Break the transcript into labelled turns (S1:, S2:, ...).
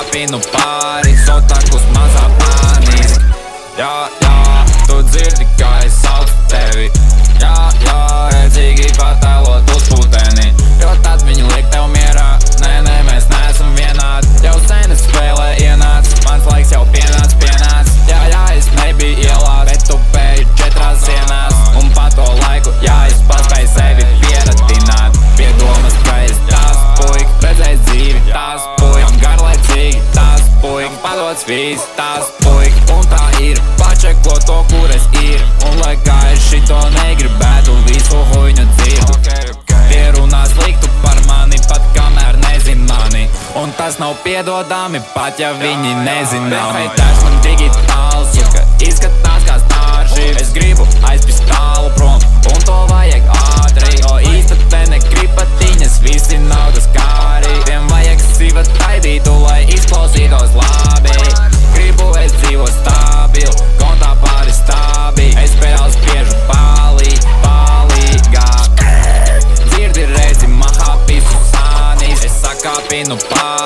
S1: sakāpinu pāri, sotakus mazā pāniski. Jā, tu dzirdi, kā es saucu tevi. Jā, redzīgi patēlot uz puteni, jo tad viņi liek tev mierā. Nē, mēs neesam vienādi. Jau sen es spēlē ienāc, mans laiks jau pienāc. Jā, es nebiju ielās, bet tu pēju 4 sienās. Un pa to laiku, es paspēju sevi pieradināt. Pie domas, ka es tās puika, redzēt dzīvi, tās puika, garlaicīgi, tās puika, padots vīz, tās puika. Un tā ir, pačeko to, kur es ir. Un lai kā es šito negribētu, visu huņu dzirdu. Tie runā sliktu par mani, pat kamēr nezin mani. Un tas nav piedodami, pat ja viņi nezināmi. Haters man digitāli suka, izskatās kā stārši. Es gribu aizpist tālu prom, un to vajag ātri. Jo īsta te negribatiņas, visi naudas kāri. Tiem vajag siva taidītu, lai izklausītos labi. Gribu es dzīvo stabilu, kontā pāri stābi. Es pedāls biežu palīgā. Dzirdi redzi, mahā pisu sānis. Es sakāpinu pāri.